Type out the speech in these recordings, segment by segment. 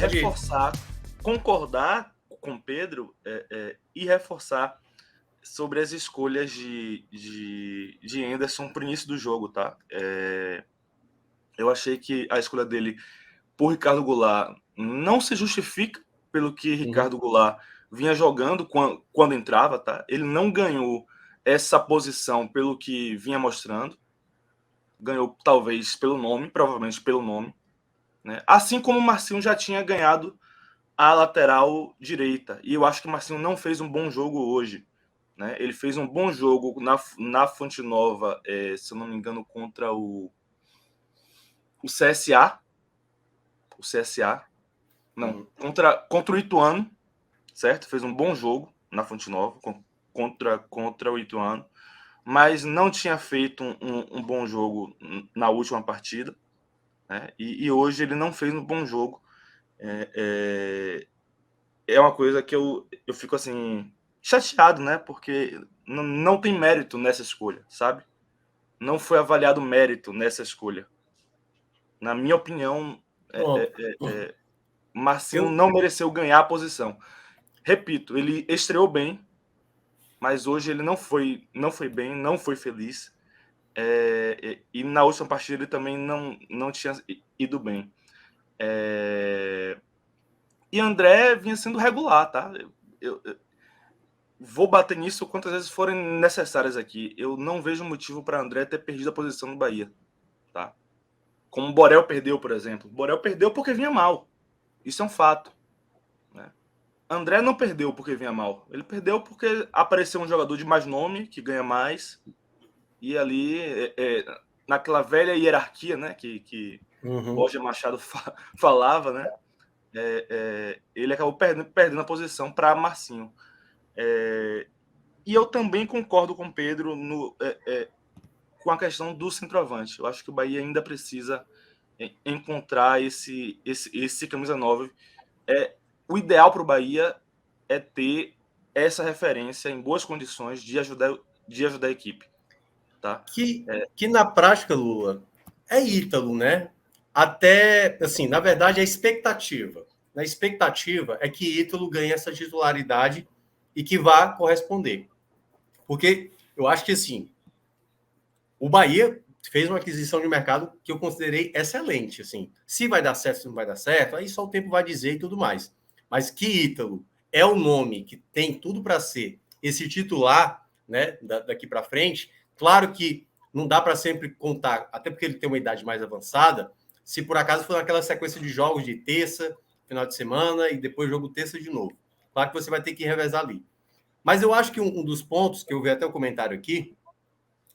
reforçar, concordar com o Pedro e reforçar sobre as escolhas de Anderson para o início do jogo, tá? Eu achei que a escolha dele por Ricardo Goulart não se justifica pelo que Ricardo Goulart vinha jogando quando entrava, tá? Ele não ganhou essa posição pelo que vinha mostrando. Ganhou talvez pelo nome, provavelmente pelo nome, né? Assim como o Marcinho já tinha ganhado a lateral direita. E eu acho que o Marcinho não fez um bom jogo hoje, né? Ele fez um bom jogo na Fonte Nova, se eu não me engano, contra o CSA. O CSA. Não, contra o Ituano, certo? Fez um bom jogo na Fonte Nova contra o Ituano, mas não tinha feito um bom jogo na última partida, né? E hoje ele não fez um bom jogo. É uma coisa que eu fico assim chateado, né? Porque não tem mérito nessa escolha, sabe? Não foi avaliado mérito nessa escolha. Na minha opinião, Pronto. Marcinho não mereceu ganhar a posição. Repito, ele estreou bem, mas hoje ele não foi bem, não foi feliz. E na última partida ele também não tinha ido bem. E André vinha sendo regular, tá? Eu vou bater nisso quantas vezes forem necessárias aqui. Eu não vejo motivo para André ter perdido a posição no Bahia, tá? Como o Borel perdeu, por exemplo. Borel perdeu porque vinha mal. Isso é um fato, né? André não perdeu porque vinha mal. Ele perdeu porque apareceu um jogador de mais nome, que ganha mais, e ali, naquela velha hierarquia, né, que Roger Machado falava, né, ele acabou perdendo a posição para Marcinho. E eu também concordo com o Pedro com a questão do centroavante. Eu acho que o Bahia ainda precisa encontrar esse camisa 9. O ideal para o Bahia é ter essa referência em boas condições de ajudar a equipe. Tá? Que na prática, Lula, é Ítalo, né? Até, assim, na verdade, a expectativa. A expectativa é que Ítalo ganhe essa titularidade e que vá corresponder. Porque eu acho que, assim, o Bahia fez uma aquisição de mercado que eu considerei excelente. Assim, se vai dar certo, se não vai dar certo, aí só o tempo vai dizer e tudo mais. Mas que Ítalo é o nome que tem tudo para ser esse titular, né, daqui para frente. Claro que não dá para sempre contar, até porque ele tem uma idade mais avançada. Se por acaso for naquela sequência de jogos de terça, final de semana e depois jogo terça de novo. Claro que você vai ter que revezar ali. Mas eu acho que um dos pontos, que eu vi até o comentário aqui,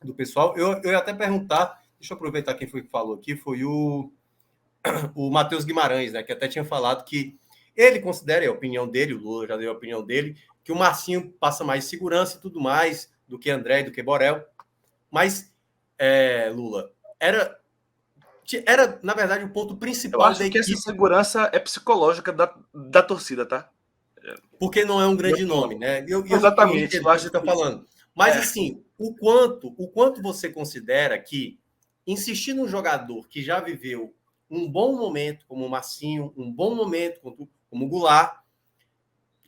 do pessoal. Eu ia até perguntar, deixa eu aproveitar quem foi que falou aqui, foi o Matheus Guimarães, né, que até tinha falado que ele considera, é a opinião dele, o Lula já deu a opinião dele, que o Marcinho passa mais segurança e tudo mais do que André e do que Borel. Mas, Lula, era, na verdade, o ponto Eu principal da acho que essa equipe, segurança é psicológica da torcida, tá? porque não é um Minha grande nome, opinião. né? Eu Exatamente. entendo Eu o que você acho está que falando. Mas, assim, o quanto você considera que insistir num jogador que já viveu um bom momento, como o Marcinho, um bom momento, como o Goulart,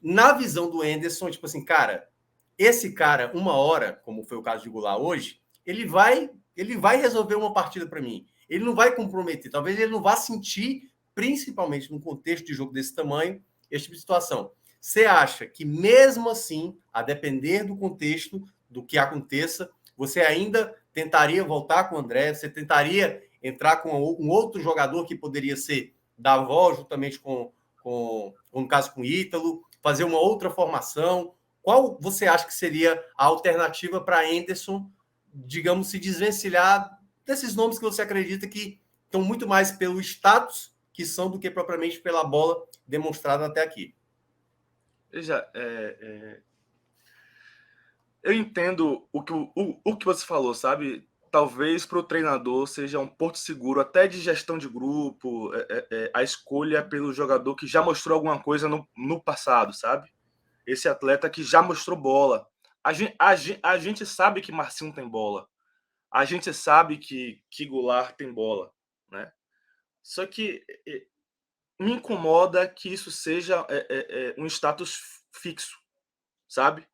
na visão do Anderson, tipo assim, cara, esse cara, uma hora, como foi o caso de Goulart hoje, ele vai resolver uma partida para mim. Ele não vai comprometer. Talvez ele não vá sentir, principalmente num contexto de jogo desse tamanho, esse tipo de situação. Você acha que, mesmo assim, a depender do contexto, do que aconteça, você ainda tentaria voltar com o André? Você tentaria entrar com um outro jogador que poderia ser Davó, juntamente no caso, com o Ítalo, fazer uma outra formação? Qual você acha que seria a alternativa para Anderson, digamos, se desvencilhar desses nomes que você acredita que estão muito mais pelo status que são do que propriamente pela bola demonstrada até aqui? veja, eu entendo o que você falou, sabe? Talvez para o treinador seja um porto seguro, até de gestão de grupo, a escolha pelo jogador que já mostrou alguma coisa no passado, sabe? Esse atleta que já mostrou bola. A gente sabe que Marcinho tem bola. A gente sabe que Goulart tem bola, né? Só que me incomoda que isso seja um status fixo, sabe?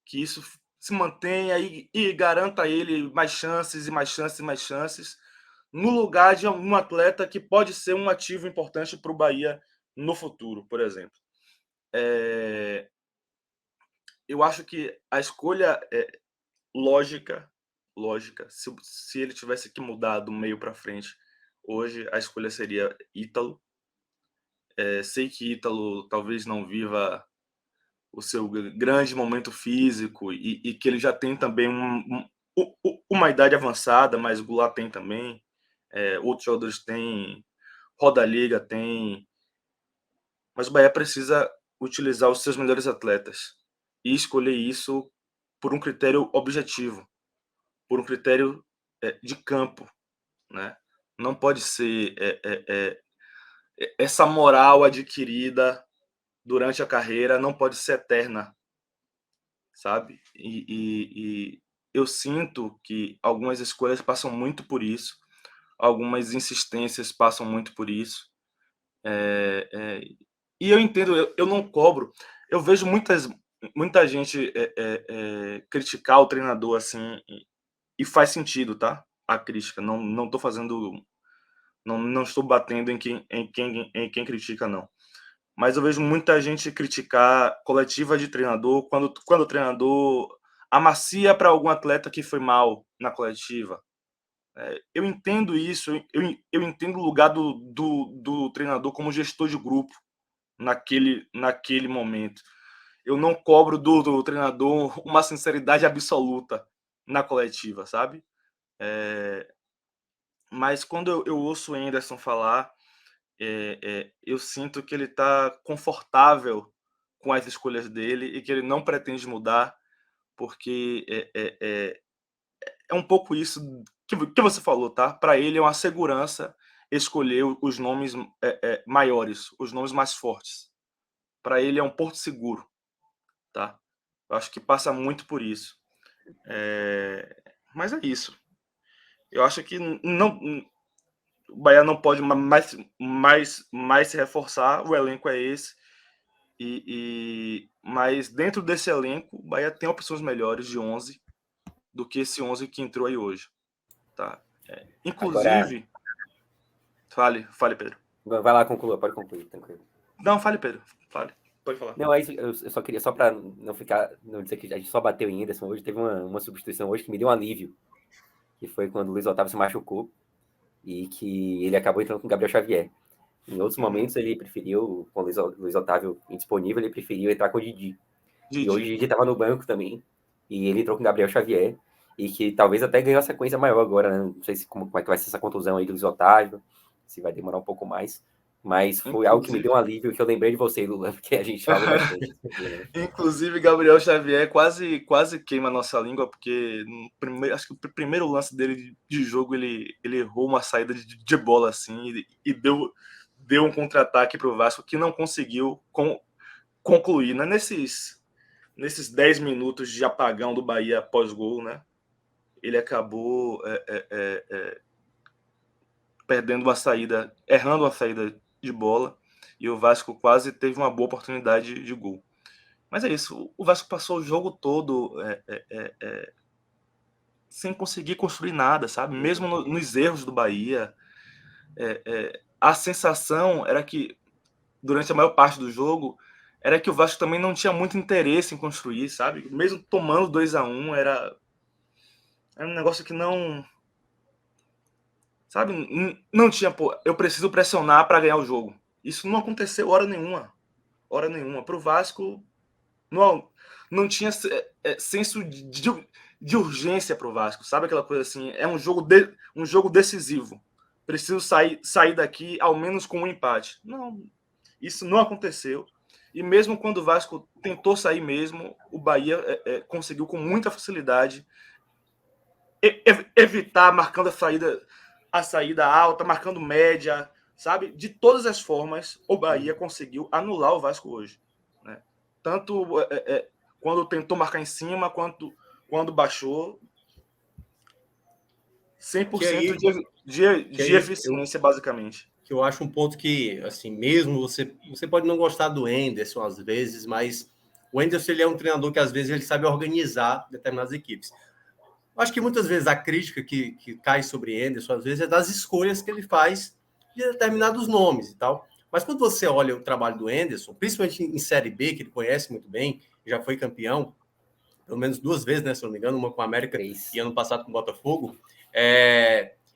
Que isso se mantenha e garanta a ele mais chances e mais chances e mais chances, no lugar de um atleta que pode ser um ativo importante para o Bahia no futuro, por exemplo. Eu acho que a escolha é lógica, se ele tivesse que mudar do meio para frente, hoje a escolha seria Ítalo. Sei que Ítalo talvez não viva o seu grande momento físico e que ele já tem também uma idade avançada, mas o Goulart tem também, outros jogadores têm, Roda Liga tem, mas o Bahia precisa utilizar os seus melhores atletas e escolher isso por um critério objetivo, por um critério de campo, né? Não pode ser essa moral adquirida durante a carreira, não pode ser eterna, sabe? E eu sinto que algumas escolhas passam muito por isso, algumas insistências passam muito por isso. E eu entendo, eu não cobro. Eu vejo muita gente criticar o treinador assim, e faz sentido, tá? A crítica. Não estou fazendo. Não estou batendo em quem critica, não. Mas eu vejo muita gente criticar coletiva de treinador quando o treinador amacia para algum atleta que foi mal na coletiva. Eu entendo isso, eu entendo o lugar do treinador como gestor de grupo naquele momento. Eu não cobro do treinador uma sinceridade absoluta na coletiva, sabe? Mas quando eu ouço o Anderson falar, eu sinto que ele está confortável com as escolhas dele e que ele não pretende mudar, porque é um pouco isso que você falou, tá? Para ele é uma segurança escolher os nomes maiores, os nomes mais fortes. Para ele é um porto seguro, tá? Eu acho que passa muito por isso. Mas é isso. Eu acho que não, o Bahia não pode mais se reforçar, o elenco é esse. Mas dentro desse elenco, o Bahia tem opções melhores de 11 do que esse 11 que entrou aí hoje. Tá? Agora, Inclusive... Fale, Pedro. vai lá, conclua, pode concluir, tranquilo. Não, fale, Pedro. Fale. Pode falar. Não, é isso, eu só queria, só para não dizer que a gente só bateu em Anderson hoje, teve uma substituição hoje que me deu um alívio, que foi quando o Luiz Otávio se machucou e que ele acabou entrando com o Gabriel Xavier. Em outros momentos ele preferiu, com o Luiz Otávio indisponível, ele preferiu entrar com o Didi. E hoje o Didi estava no banco também, e ele entrou com o Gabriel Xavier, e que talvez até ganhou a sequência maior agora, né? Não sei como é que vai ser essa contusão aí do Luiz Otávio, se vai demorar um pouco mais, mas foi algo que me deu um alívio, que eu lembrei de você, Lula, porque a gente falou bastante. Inclusive, Gabriel Xavier quase queima a nossa língua, porque acho que o primeiro lance dele de jogo, ele errou uma saída de bola assim, e deu um contra-ataque para o Vasco que não conseguiu concluir, né? Nesses 10 minutos de apagão do Bahia pós-gol, né? Ele acabou perdendo uma saída, errando uma saída de bola, e o Vasco quase teve uma boa oportunidade de gol. Mas é isso, o Vasco passou o jogo todo sem conseguir construir nada, sabe? Mesmo nos erros do Bahia, a sensação era que, durante a maior parte do jogo, era que o Vasco também não tinha muito interesse em construir, sabe? Mesmo tomando 2-1, era um negócio que não... Sabe? Não tinha... Pô, eu preciso pressionar para ganhar o jogo. Isso não aconteceu hora nenhuma. Hora nenhuma. Para o Vasco, não tinha senso de urgência para o Vasco. Sabe aquela coisa assim? É um jogo decisivo. Preciso sair daqui ao menos com um empate. Não, isso não aconteceu. E mesmo quando o Vasco tentou sair mesmo, o Bahia conseguiu com muita facilidade evitar marcando a saída alta, marcando média, sabe? De todas as formas, o Bahia conseguiu anular o Vasco hoje, né? Tanto quando tentou marcar em cima, quanto quando baixou. 100% de eficiência, basicamente. que eu acho um ponto que, assim, mesmo você pode não gostar do Henderson às vezes, mas o Henderson ele é um treinador que às vezes ele sabe organizar determinadas equipes. Eu acho que muitas vezes a crítica que cai sobre Henderson, às vezes, é das escolhas que ele faz de determinados nomes e tal. Mas quando você olha o trabalho do Henderson, principalmente em Série B, que ele conhece muito bem, já foi campeão, pelo menos 2 vezes, né, se não me engano, uma com a América e ano passado com o Botafogo,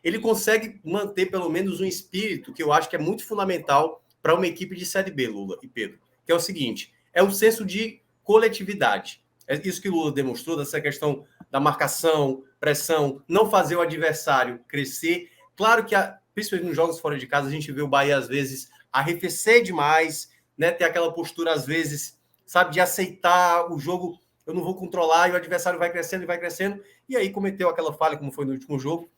ele consegue manter pelo menos um espírito que eu acho que é muito fundamental para uma equipe de Série B, Lula e Pedro, que é o seguinte, é o senso de coletividade. É isso que o Lula demonstrou, dessa questão da marcação, pressão, não fazer o adversário crescer. Claro que, principalmente nos jogos fora de casa, a gente vê o Bahia, às vezes, arrefecer demais, né, ter aquela postura, às vezes, sabe, de aceitar o jogo, eu não vou controlar, e o adversário vai crescendo, e aí cometeu aquela falha, como foi no último jogo,